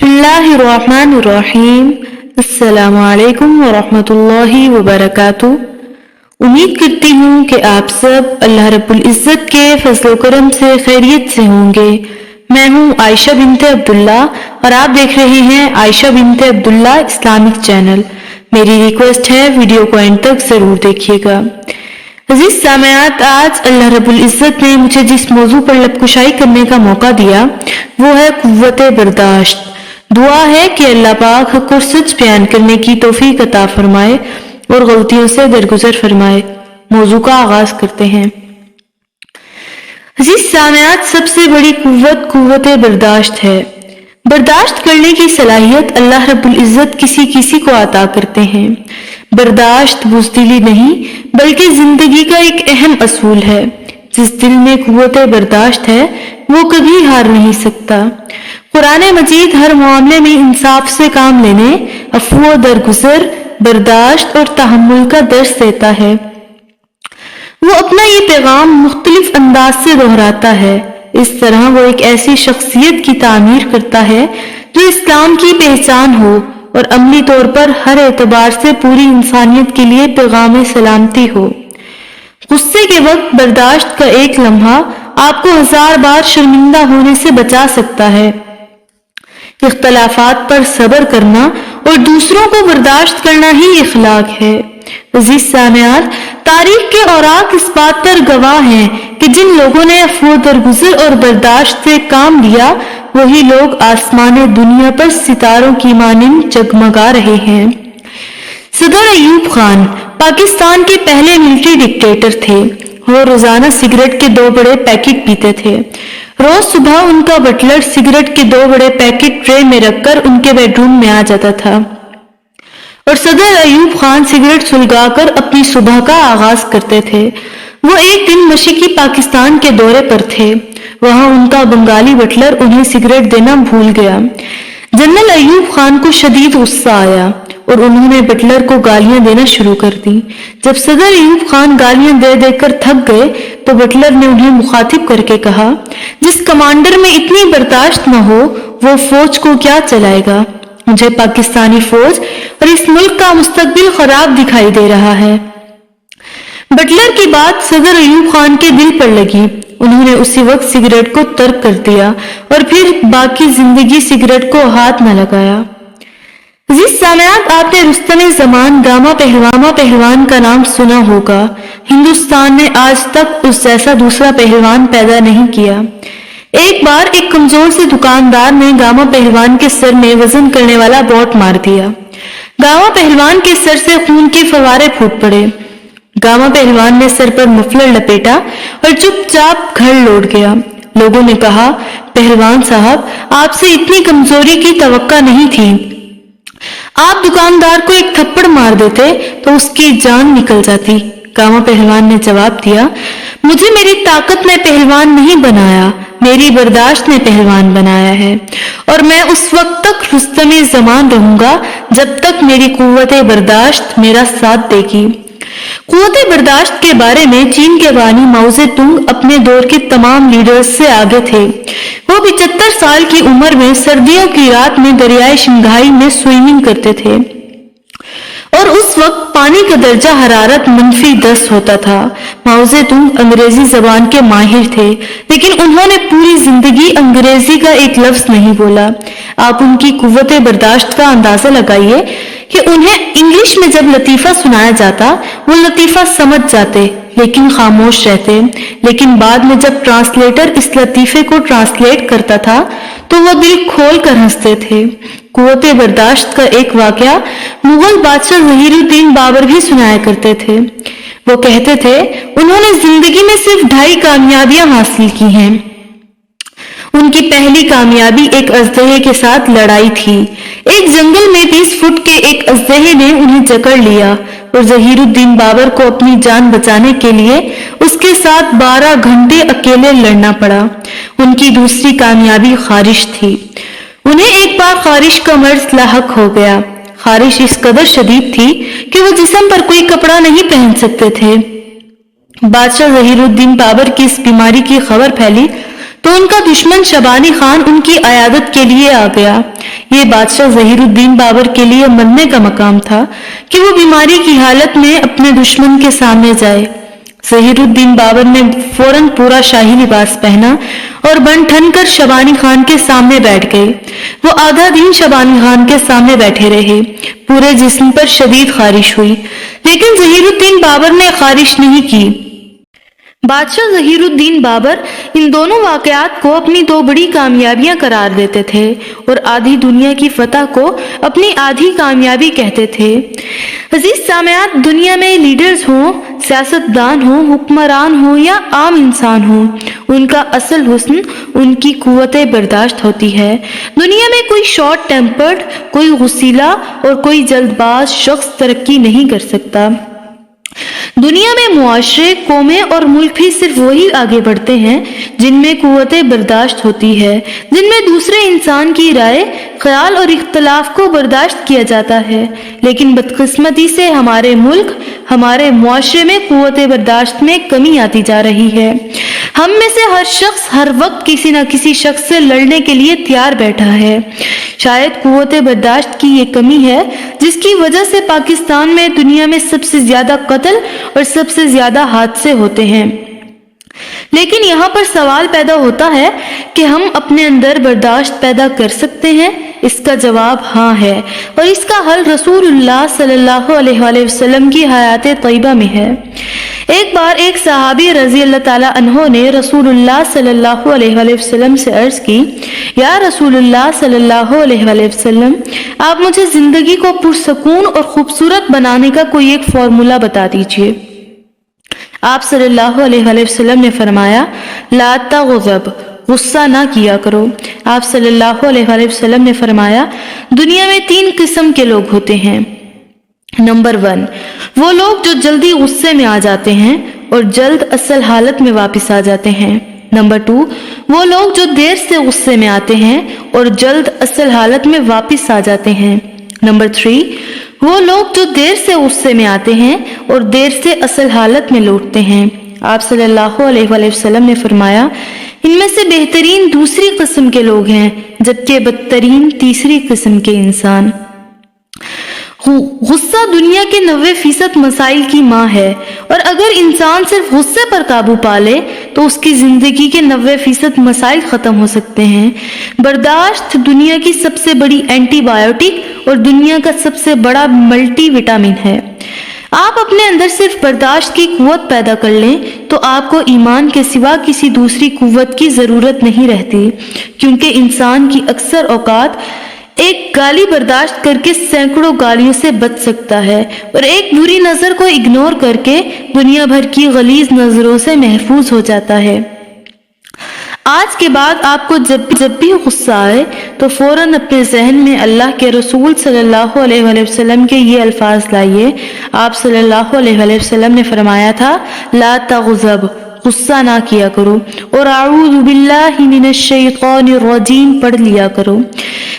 اللہ الرحمن الرحیم۔ السلام علیکم ورحمۃ اللہ وبرکاتہ۔ امید کرتی ہوں کہ آپ سب اللہ رب العزت کے فضل و کرم سے خیریت سے ہوں گے۔ میں ہوں عائشہ بنت عبداللہ اور آپ دیکھ رہے ہیں عائشہ بنت عبداللہ اسلامک چینل۔ میری ریکویسٹ ہے ویڈیو کو اینڈ تک ضرور دیکھیے گا۔ عزیز سامعات، آج اللہ رب العزت نے مجھے جس موضوع پر لب کشائی کرنے کا موقع دیا وہ ہے قوت برداشت۔ دعا ہے کہ اللہ پاک حق اور سچ بیان کرنے کی توفیق عطا فرمائے اور غلطیوں سے درگزر فرمائے۔ موضوع کا آغاز کرتے ہیں۔ عزیز سامعات، سب سے بڑی قوت برداشت ہے۔ برداشت کرنے کی صلاحیت اللہ رب العزت کسی کو عطا کرتے ہیں۔ برداشت بزدلی نہیں بلکہ زندگی کا ایک اہم اصول ہے۔ جس دل میں قوت برداشت ہے وہ کبھی ہار نہیں سکتا۔ قرآن مجید ہر معاملے میں انصاف سے کام لینے، عفو و درگزر، برداشت اور تحمل کا درس دیتا ہے۔ وہ اپنا یہ پیغام مختلف انداز سے دہراتا ہے۔ اس طرح وہ ایک ایسی شخصیت کی تعمیر کرتا ہے جو اسلام کی پہچان ہو اور عملی طور پر ہر اعتبار سے پوری انسانیت کے لیے پیغام سلامتی ہو۔ غصے کے وقت برداشت کا ایک لمحہ آپ کو 1000 بار شرمندہ ہونے سے بچا سکتا ہے۔ اختلافات پر صبر کرنا اور دوسروں کو برداشت کرنا ہی اخلاق ہے۔ عزیز سامعات، تاریخ کے اوراق اس بات پر گواہ ہیں کہ جن لوگوں نے عفو درگزر اور برداشت سے کام لیا وہی لوگ آسمان دنیا پر ستاروں کی مانند جگمگا رہے ہیں۔ صدر ایوب خان پاکستان کے پہلے ملٹری ڈکٹیٹر تھے۔ وہ روزانہ سگریٹ کے 2 بڑے پیکٹ پیتے تھے۔ روز صبح ان کا بٹلر سگریٹ کے 2 بڑے پیکٹ ٹرے میں رکھ کر ان کے بیڈ روم میں آ جاتا تھا اور صدر ایوب خان سگریٹ سلگا کر اپنی صبح کا آغاز کرتے تھے۔ وہ ایک دن مشرقی پاکستان کے دورے پر تھے۔ وہاں ان کا بنگالی بٹلر انہیں سگریٹ دینا بھول گیا۔ جنرل ایوب خان کو شدید غصہ آیا اور انہوں نے بٹلر کو گالیاں دینا شروع کر دی۔ جب صدر ایوب خان گالیاں دے دے کر تھک گئے تو بٹلر نے انہیں مخاطب کر کے کہا، جس کمانڈر میں اتنی برداشت نہ ہو وہ فوج کو کیا چلائے گا؟ مجھے پاکستانی فوج اور اس ملک کا مستقبل خراب دکھائی دے رہا ہے۔ بٹلر کی بات صدر ایوب خان کے دل پر لگی۔ انہوں نے اسی وقت سگریٹ کو ترک کر دیا اور پھر باقی زندگی سگریٹ کو ہاتھ نہ لگایا۔ عزیز سامعات، آپ نے رستم زمان گاما پہلوان کا نام سنا ہوگا۔ ہندوستان نے آج تک اس جیسا دوسرا پہلوان پیدا نہیں کیا۔ ایک بار ایک کمزور سے دکاندار نے گاما پہلوان کے سر میں وزن کرنے والا بوٹ مار دیا۔ گاما پہلوان کے سر سے خون کے فوارے پھوٹ پڑے۔ گاما پہلوان نے سر پر مفلر لپیٹا اور چپ چاپ گھر لوٹ گیا۔ لوگوں نے کہا، پہلوان صاحب، آپ سے اتنی کمزوری کی توقع نہیں تھی۔ آپ دکاندار کو ایک تھپڑ مار دیتے تو اس کی جان نکل جاتی۔ گاما پہلوان نے جواب دیا، مجھے میری طاقت نے پہلوان نہیں بنایا، میری برداشت نے پہلوان بنایا ہے، اور میں اس وقت تک رستم زمان رہوں گا جب تک میری قوت برداشت میرا ساتھ دے گی۔ قوت برداشت کے بارے میں چین کے بانی ماؤ زے تونگ اپنے دور کے تمام لیڈرز سے آگے تھے۔ وہ 75 سال کی عمر میں سردیوں کی رات میں دریائے شنگھائی میں سوئمنگ کرتے تھے اور اس وقت پانی کا درجہ حرارت -10 ہوتا تھا۔ ماؤ زے تونگ انگریزی زبان کے ماہر تھے لیکن انہوں نے پوری زندگی انگریزی کا ایک لفظ نہیں بولا۔ آپ ان کی قوت برداشت کا اندازہ لگائیے کہ انہیں انگلش میں جب لطیفہ سنایا جاتا وہ لطیفہ سمجھ جاتے لیکن خاموش رہتے، لیکن بعد میں جب ٹرانسلیٹر اس لطیفے کو ٹرانسلیٹ کرتا تھا تو وہ دل کھول کر ہنستے تھے۔ قوت برداشت کا ایک واقعہ مغل بادشاہ ظہیر الدین بابر بھی سنایا کرتے تھے۔ وہ کہتے تھے، انہوں نے زندگی میں صرف 2.5 کامیابیاں حاصل کی ہیں۔ ان کی پہلی کامیابی ایک اژدہے کے ساتھ لڑائی تھی۔ ایک جنگل میں 20 فٹ کے ایک اژدہے نے انہیں جکڑ لیا اور ظہیر الدین بابر کو اپنی جان بچانے کے لیے اس کے ساتھ 12 گھنٹے اکیلے لڑنا پڑا۔ ان کی دوسری کامیابی خارش تھی۔ انہیں ایک بار خارش کا مرض لاحق ہو گیا۔ خارش اس قدر شدید تھی کہ وہ جسم پر کوئی کپڑا نہیں پہن سکتے تھے۔ بادشاہ ظہیر الدین بابر کی اس بیماری کی خبر پھیلی تو ان کا دشمن شبانی خان ان کی عیادت کے لیے آ گیا۔ یہ بادشاہ ظہیر الدین بابر کے لیے مرنے کا مقام تھا کہ وہ بیماری کی حالت میں اپنے دشمن کے سامنے جائے۔ ظہیر الدین بابر نے فوراً پورا شاہی لباس پہنا اور بن ٹھن کر شبانی خان کے سامنے بیٹھ گئے۔ وہ آدھا دن شبانی خان کے سامنے بیٹھے رہے۔ پورے جسم پر شدید خارش ہوئی، لیکن ظہیر الدین بابر نے خارش نہیں کی۔ بادشاہ ظہیر الدین بابر ان دونوں واقعات کو اپنی دو بڑی کامیابیاں قرار دیتے تھے اور آدھی دنیا کی فتح کو اپنی آدھی کامیابی کہتے تھے۔ عزیز سامعات، دنیا میں لیڈرز ہوں، سیاستدان ہوں، حکمران ہوں یا عام انسان ہوں، ان کا اصل حسن ان کی قوت برداشت ہوتی ہے۔ دنیا میں کوئی شارٹ ٹیمپرڈ، کوئی غصیلا اور کوئی جلد باز شخص ترقی نہیں کر سکتا۔ دنیا میں معاشرے، قومیں اور ملک بھی صرف وہی آگے بڑھتے ہیں جن میں قوت برداشت ہوتی ہے، جن میں دوسرے انسان کی رائے، خیال اور اختلاف کو برداشت کیا جاتا ہے۔ لیکن بدقسمتی سے ہمارے ملک، ہمارے معاشرے میں قوت برداشت میں کمی آتی جا رہی ہے۔ ہم میں سے ہر شخص ہر وقت کسی نہ کسی شخص سے لڑنے کے لیے تیار بیٹھا ہے۔ شاید قوت برداشت کی یہ کمی ہے جس کی وجہ سے پاکستان میں دنیا میں سب سے زیادہ قتل اور سب سے زیادہ حادثے ہوتے ہیں۔ لیکن یہاں پر سوال پیدا ہوتا ہے کہ ہم اپنے اندر برداشت پیدا کر سکتے ہیں؟ اس کا جواب ہاں ہے، اور اس کا حل رسول اللہ صلی اللہ علیہ وآلہ وسلم کی حیات طیبہ میں ہے۔ ایک بار ایک صحابی رضی اللہ تعالیٰ عنہ نے رسول اللہ صلی اللہ علیہ وآلہ وسلم سے عرض کی، یا رسول اللہ صلی اللہ علیہ وآلہ وسلم، آپ مجھے زندگی کو پرسکون اور خوبصورت بنانے کا کوئی ایک فارمولا بتا دیجئے۔ آپ صلی اللہ علیہ وآلہ وسلم نے فرمایا، لا تغضب، غصہ نہ کیا کرو۔ آپ صلی اللہ علیہ وآلہ وسلم نے فرمایا، دنیا میں 3 قسم کے لوگ ہوتے ہیں۔ نمبر 1، وہ لوگ جو جلدی غصے میں آ جاتے ہیں اور جلد اصل حالت میں واپس آ جاتے ہیں۔ نمبر 2، وہ لوگ جو دیر سے غصے میں آتے ہیں اور جلد اصل حالت میں واپس آ جاتے ہیں۔ نمبر 3، وہ لوگ جو دیر سے غصے میں آتے ہیں اور دیر سے اصل حالت میں لوٹتے ہیں۔ آپ صلی اللہ علیہ وآلہ وسلم نے فرمایا، ان میں سے بہترین دوسری قسم کے لوگ ہیں، جبکہ بدترین تیسری قسم کے انسان۔ غصہ دنیا کے 90% مسائل کی ماں ہے، اور اگر انسان صرف غصے پر قابو پا لے تو اس کی زندگی کے 90% مسائل ختم ہو سکتے ہیں۔ برداشت دنیا کی سب سے بڑی اینٹی بایوٹک اور دنیا کا سب سے بڑا ملٹی وٹامن ہے۔ آپ اپنے اندر صرف برداشت کی قوت پیدا کر لیں تو آپ کو ایمان کے سوا کسی دوسری قوت کی ضرورت نہیں رہتی، کیونکہ انسان کی اکثر اوقات ایک گالی برداشت کر کے سینکڑوں گالیوں سے بچ سکتا ہے، اور ایک بری نظر کو اگنور کر کے دنیا بھر کی غلیظ نظروں سے محفوظ ہو جاتا ہے۔ آج کے بعد آپ کو جب بھی غصہ آئے تو فوراً اپنے ذہن میں اللہ کے رسول صلی اللہ علیہ وآلہ وسلم کے یہ الفاظ لائیے۔ آپ صلی اللہ علیہ وآلہ وسلم نے فرمایا تھا، لا تغضب، غصہ نہ کیا کرو، اور اعوذ باللہ من الشیطان الرجیم پڑھ لیا کرو۔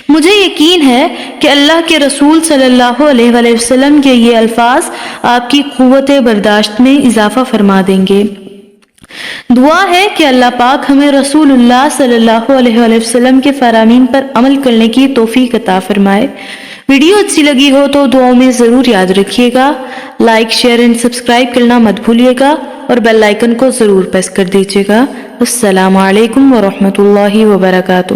مجھے یقین ہے کہ اللہ کے رسول صلی اللہ علیہ وآلہ وسلم کے یہ الفاظ آپ کی قوت برداشت میں اضافہ فرما دیں گے۔ دعا ہے کہ اللہ پاک ہمیں رسول اللہ صلی اللہ علیہ وآلہ وسلم کے فرامین پر عمل کرنے کی توفیق عطا فرمائے۔ ویڈیو اچھی لگی ہو تو دعاؤں میں ضرور یاد رکھیے گا۔ لائک، شیئر اینڈ سبسکرائب کرنا مت بھولیے گا، اور بیل آئیکن کو ضرور پریس کر دیجیے گا۔ السلام علیکم ورحمۃ اللہ وبرکاتہ۔